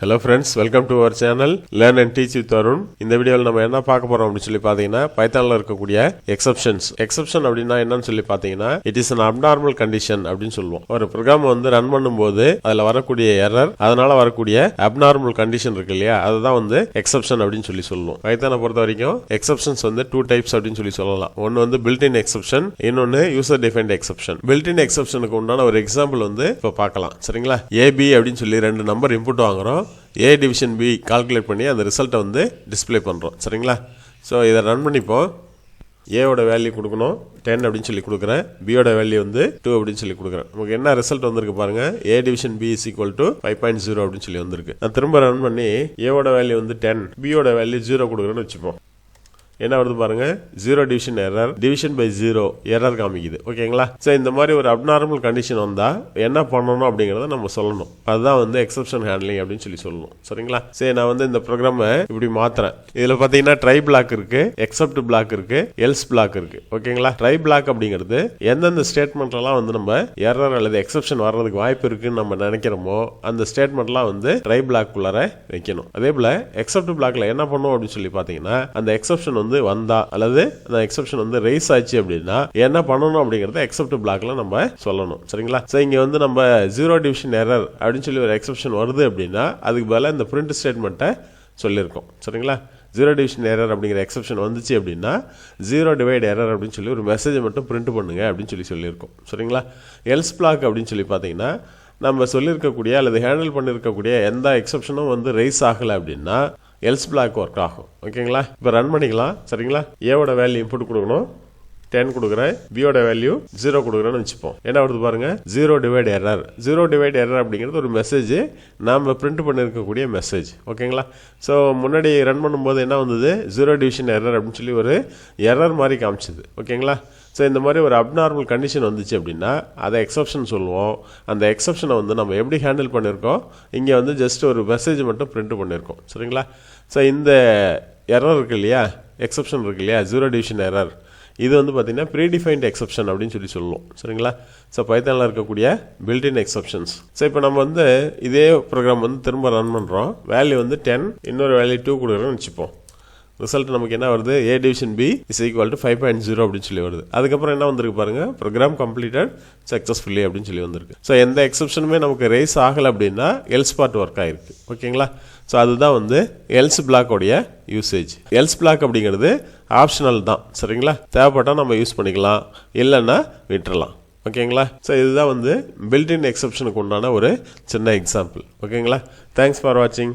Hello friends, welcome to our channel Learn and Teach with Arun. இந்த வீடியோல நம்ம என்ன பார்க்க போறோம் அப்படி சொல்லி பாத்தீங்கன்னா பைத்தான்ல இருக்கக்கூடிய எக்ஸெப்ஷன்ஸ். எக்ஸெப்ஷன் அப்படினா என்னன்னு சொல்லி பாத்தீங்கன்னா it is an abnormal condition அப்படினு சொல்லுவோம். ஒரு புரோகிராம் வந்து ரன் பண்ணும்போது அதுல வரக்கூடிய எரர், அதனால வரக்கூடிய abnormal condition இருக்கு இல்லையா, அதுதான் வந்து எக்ஸெப்ஷன் அப்படினு சொல்லி சொல்லுவோம். பைத்தானை பொறுத்த வரைக்கும் எக்ஸெப்ஷன்ஸ் வந்து two types அப்படினு சொல்லி சொல்லலாம். ஒன்னு வந்து built-in exception, இன்னொன்னு user defined exception. built-in exceptionக்கு உண்டான ஒரு எக்ஸாம்பிள் வந்து இப்ப பார்க்கலாம். சரிங்களா? AB அப்படினு சொல்லி ரெண்டு நம்பர் இன்புட் வாங்குறோம். A டிவிஷன் B கால்குலேட் பண்ணி அந்த ரிசல்ட்டை வந்து டிஸ்பிளே பண்ணுறோம். சரிங்களா? ஸோ இதை ரன் பண்ணிப்போம். ஏவோட வேல்யூ கொடுக்கணும் 10 அப்படின்னு சொல்லி கொடுக்குறேன். பியோட வேல்யூ வந்து 2 அப்படின்னு சொல்லி கொடுக்குறேன். நமக்கு என்ன ரிசல்ட் வந்திருக்கு பாருங்க, A division B is equal to 5.0 அப்படின்னு சொல்லி வந்திருக்கு. நான் திரும்ப ரன் பண்ணி ஏவோட வேல்யூ வந்து 10, பியோட வேல்யூ 0 கொடுக்குறேன்னு வச்சுப்போம். என்ன வருது பாருங்க, 0 division error, division by 0 error காமிக்குது. ஓகேங்களா? ஸோ இந்த மாதிரி ஒரு அப்நார்மல் கண்டிஷன் வந்தா என்ன பண்ணணும் அப்படிங்கறத நம்ம சொல்லணும். அதுதான் வந்து எக்ஸெப்ஷன் ஹேண்ட்லிங் அப்படின்னு சொல்லி சொல்லணும். சரிங்களா? சரி, நான் வந்து இந்த ப்ரோக்ராமை இப்படி மாத்துறேன். இதுல பாத்தீங்கன்னா ட்ரை பிளாக் இருக்கு, எக்ஸப்ட் பிளாக் இருக்கு, எல்ஸ் பிளாக் இருக்கு. ஓகேங்களா? ட்ரை பிளாக் அப்படிங்கிறது எந்தெந்த ஸ்டேட்மெண்ட்லாம் வந்து நம்ம எரர் அல்லது எக்ஸெப்ஷன் வர்றதுக்கு வாய்ப்பு இருக்குன்னு நம்ம நினைக்கிறோமோ அந்த ஸ்டேட்மெண்ட்லாம் வந்து ட்ரை பிளாக் குள்ளார வைக்கணும். அதே போல எக்ஸப்ட் பிளாக்ல என்ன பண்ணும் அப்படின்னு சொல்லி பாத்தீங்கன்னா அந்த எக்ஸெப்ஷன் வந்து வந்தா அல்லது அந்த எக்ஸெப்ஷன் வந்து ரைஸ் ஆச்சு அப்படின்னா என்ன பண்ணணும் அப்படிங்கறத எக்ஸப்ட் பிளாக்ல நம்ம சொல்லணும். சரிங்களா? சோ இங்க வந்து நம்ம 0 டிவிஷன் எரர் அப்படின்னு சொல்லி ஒரு எக்ஸெப்ஷன் வருது அப்படின்னா அதுக்கு பதிலா இந்த பிரிண்ட் ஸ்டேட்மெண்ட்டை சொல்லியிருக்கோம். சரிங்களா? 0 டிவிஷன் எரர் அப்படிங்கிற எக்ஸெப்ஷன் வந்துச்சு அப்படின்னா 0 டிவைட் எரர் அப்படின்னு சொல்லி ஒரு மெசேஜை மட்டும் பிரிண்ட் பண்ணுங்க அப்படின்னு சொல்லி சொல்லியிருக்கோம். சரிங்களா? எல்ஸ் பிளாக் அப்படின்னு சொல்லி பார்த்தீங்கன்னா நம்ம சொல்லியிருக்கக்கூடிய அல்லது ஹேண்டில் பண்ணியிருக்கக்கூடிய எந்த எக்ஸெப்ஷனும் வந்து ரைஸ் ஆகலை அப்படின்னா எல்ஸ் பிளாக் ஒர்க் ஆகும். ஓகேங்களா? இப்போ ரன் பண்ணிக்கலாம். சரிங்களா? ஏவோட வேல்யூ இன்புட் கொடுக்கணும், 10 கொடுக்குறேன். பியோட வேல்யூ 0 கொடுக்குறேன்னு வச்சுப்போம். என்ன வருது பாருங்க, 0 டிவைட் எரர். 0 டிவைட் எரர் அப்படிங்கிறது ஒரு மெசேஜ், நாம பிரிண்ட் பண்ணிருக்கக்கூடிய மெசேஜ். ஓகேங்களா? ஸோ முன்னாடி ரன் பண்ணும்போது என்ன வந்தது, 0 டிவிஷன் எரர் அப்படின்னு சொல்லி ஒரு எரர் மாதிரி காமிச்சது. ஓகேங்களா? ஸோ இந்த மாதிரி ஒரு அப்நார்மல் கண்டிஷன் வந்துச்சு அப்படின்னா அதை எக்ஸெப்ஷன் சொல்லுவோம். அந்த எக்ஸெப்ஷனை வந்து நம்ம எப்படி ஹேண்டில் பண்ணியிருக்கோம், இங்கே வந்து ஜஸ்ட் ஒரு மெசேஜ் மட்டும் பிரிண்ட் பண்ணியிருக்கோம். சரிங்களா? ஸோ இந்த எரர் இருக்கு இல்லையா, எக்ஸெப்ஷன் இருக்கு இல்லையா, 0 டிவிஷன் எரர், இது வந்து பார்த்தீங்கன்னா ப்ரீடிஃபைன்ட் எக்ஸெப்ஷன் அப்படின்னு சொல்லி சொல்லுவோம். சரிங்களா? ஸோ பைத்தானில் இருக்கக்கூடிய பில்ட்-இன் எக்ஸெப்ஷன்ஸ். ஸோ இப்போ நம்ம வந்து இதே ப்ரோக்ராம் வந்து திரும்ப ரன் பண்ணுறோம். வேல்யூ வந்து 10, இன்னொரு வேல்யூ 2 கொடுக்குறோன்னு வச்சுப்போம். ரிசல்ட் நமக்கு என்ன வருது, A division B is equal to 5.0 அப்படின்னு சொல்லி வருது. அதுக்கப்புறம் என்ன வந்திருக்கு பாருங்க, ப்ரோக்ராம் கம்ப்ளீட்டட் சக்சஸ்ஃபுல்லி அப்படின்னு சொல்லி வந்திருக்கு. ஸோ எந்த எக்ஸெப்ஷனுமே நமக்கு ரைஸ் ஆகலை அப்படின்னா எல்ஸ் பார்ட் ஒர்க் ஆயிருக்கு. ஓகேங்களா? ஸோ அதுதான் வந்து எல்ஸ் பிளாக்கோடைய யூசேஜ். எல்ஸ் பிளாக் அப்படிங்கிறது ஆப்ஷனல் தான். சரிங்களா? தேவைப்பட்டால் நம்ம யூஸ் பண்ணிக்கலாம், இல்லைன்னா விட்டுறலாம். ஓகேங்களா? ஸோ இதுதான் வந்து பில்ட்-இன் எக்ஸெப்ஷனுக்கு உண்டான ஒரு சின்ன எக்ஸாம்பிள். ஓகேங்களா? தேங்க்ஸ் ஃபார் வாட்சிங்.